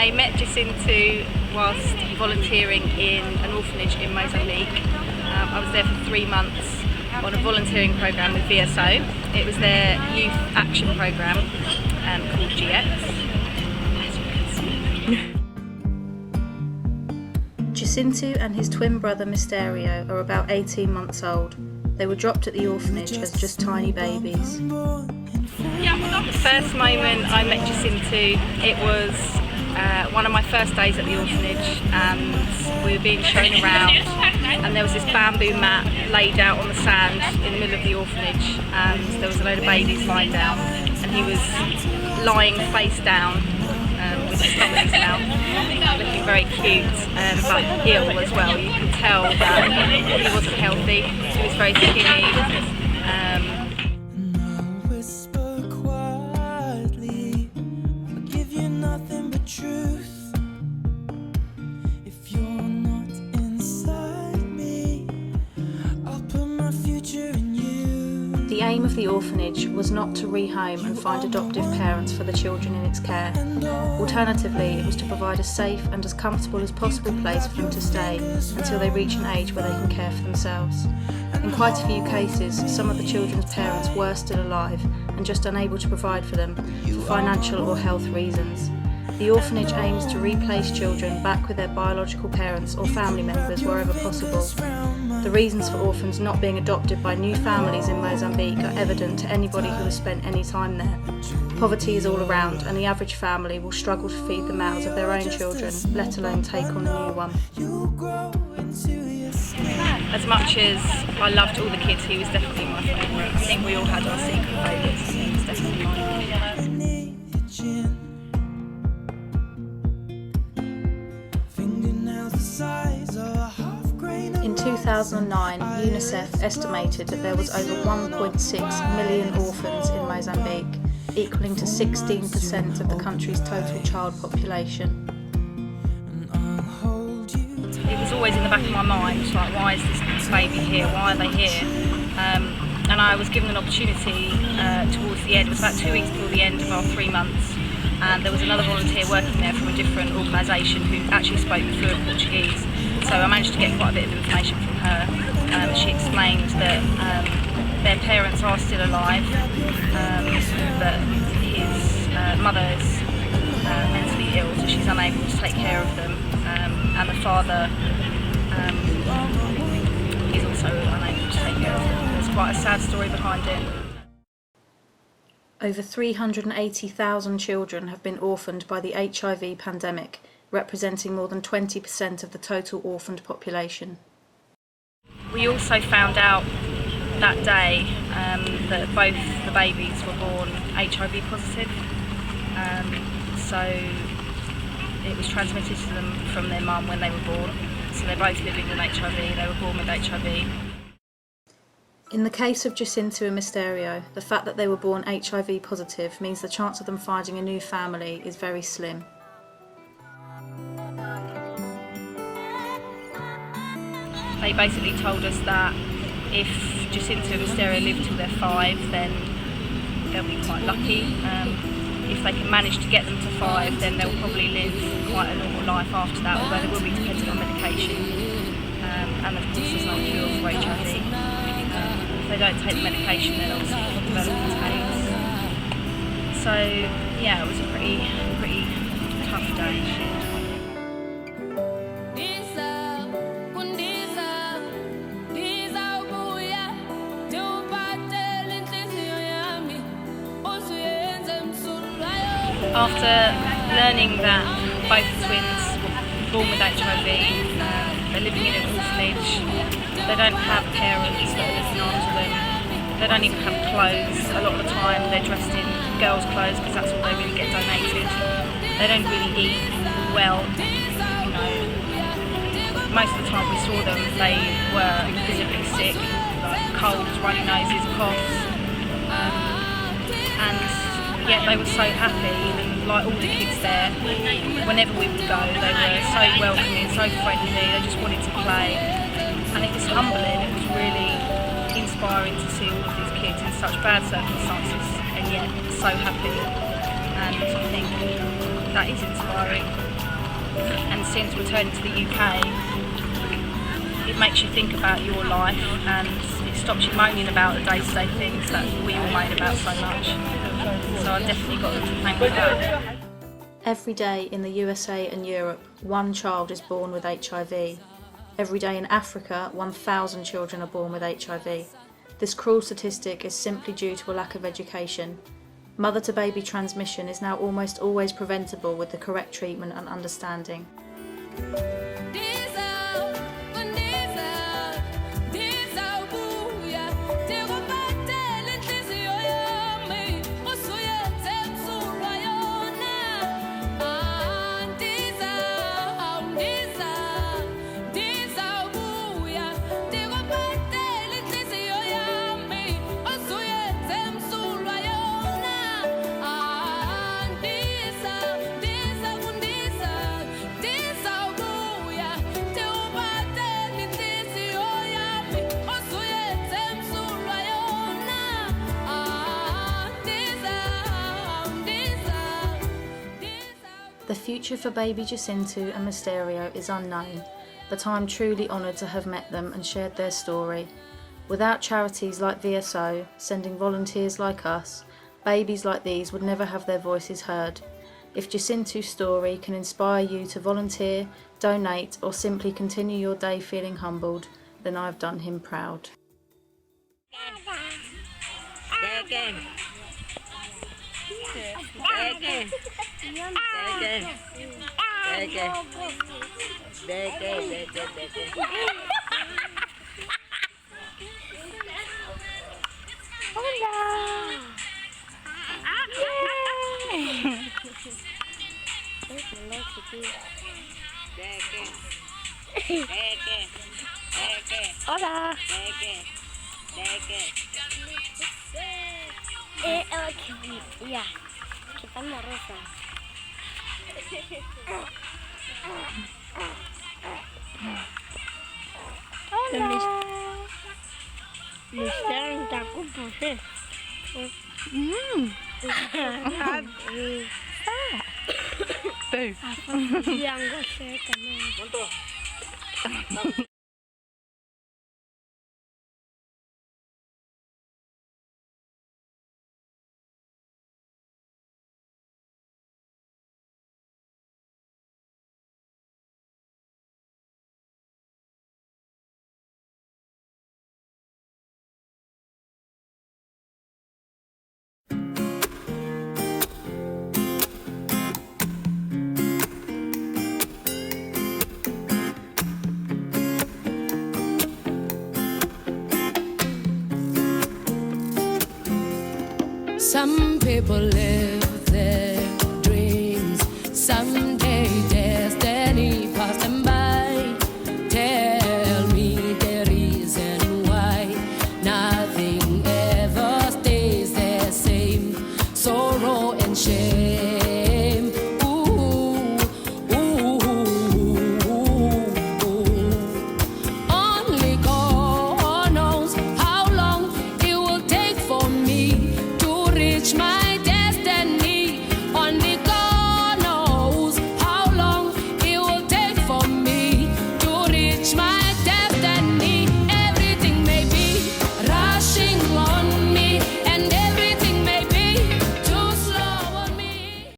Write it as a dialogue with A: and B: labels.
A: I met Jacintu whilst volunteering in an orphanage in Mozambique. I was there for 3 months on a volunteering programme with VSO. It was their youth action programme called GX, as you can see.
B: Jacintu and his twin brother Mysterio are about 18 months old. They were dropped at the orphanage as just tiny babies.
A: The first moment I met Jacintu, it was one of my first days at the orphanage, and we were being shown around, and there was this bamboo mat laid out on the sand in the middle of the orphanage, and there was a load of babies lying down, and he was lying face down with his thumb in his mouth, looking very cute, but ill as well. You could tell that he wasn't healthy, he was very skinny.
B: The aim of the orphanage was not to rehome and find adoptive parents for the children in its care. Alternatively, it was to provide a safe and as comfortable as possible place for them to stay until they reach an age where they can care for themselves. In quite a few cases, some of the children's parents were still alive and just unable to provide for them for financial or health reasons. The orphanage aims to replace children back with their biological parents or family members wherever possible. The reasons for orphans not being adopted by new families in Mozambique are evident to anybody who has spent any time there. Poverty is all around, and the average family will struggle to feed the mouths of their own children, let alone take on a new one.
A: As much as I loved all the kids, he was definitely my favourite. I think we all had our secret favourites, and he was definitely mine.
B: In 2009, UNICEF estimated that there was over 1.6 million orphans in Mozambique, equaling to 16% of the country's total child population.
A: It was always in the back of my mind, like, why is this baby here, why are they here? And I was given an opportunity towards the end. It was about 2 weeks till the end of our 3 months, and there was another volunteer working there from a different organisation who actually spoke fluent Portuguese. So I managed to get quite a bit of information from her. She explained that their parents are still alive, but his mother is mentally ill, so she's unable to take care of them, and the father is also unable to take care of them. There's quite a sad story behind it.
B: Over 380,000 children have been orphaned by the HIV pandemic, representing more than 20% of the total orphaned population.
A: We also found out that day that both the babies were born HIV positive, so it was transmitted to them from their mum when they were born, so they're both living with HIV, they were born with HIV.
B: In the case of Jacintu and Mysterio, the fact that they were born HIV positive means the chance of them finding a new family is very slim.
A: They basically told us that if Jacintu and Mysterio live till they're 5, then they'll be quite lucky. If they can manage to get them to 5, then they'll probably live quite a normal life after that, although they will be dependent on medication. And of course there's no cure for HIV. If they don't take the medication, then obviously they'll develop AIDS. So yeah, it was a pretty tough day. After learning that both the twins were born with HIV, they're living in an orphanage, they don't have parents that are looking after them, they don't even have clothes. A lot of the time they're dressed in girls' clothes because that's all they really get donated. They don't really eat well, you know. Most of the time we saw them, they were visibly sick, like colds, runny noses, coughs, and yet they were so happy, and like all the kids there, whenever we would go, they were so welcoming, so friendly, they just wanted to play, and it was humbling. It was really inspiring to see all of these kids in such bad circumstances and yet so happy, and I think that is inspiring. And since returning to the UK, it makes you think about your life and it stops you moaning about the day-to-day things that we all moan about so much. So I've definitely got them to thank for that.
B: Every day in the USA and Europe, one child is born with HIV. Every day in Africa, 1,000 children are born with HIV. This cruel statistic is simply due to a lack of education. Mother-to-baby transmission is now almost always preventable with the correct treatment and understanding. The future for baby Jacintu and Mysterio is unknown, but I'm truly honoured to have met them and shared their story. Without charities like VSO, sending volunteers like us, babies like these would never have their voices heard. If Jacintu's story can inspire you to volunteer, donate, or simply continue your day feeling humbled, then I've done him proud.
C: Hola. Ya, quitando rosa. Hola. Mister, tak kumpul sih. Yang gue share kanan.
D: Some people live their dreams, some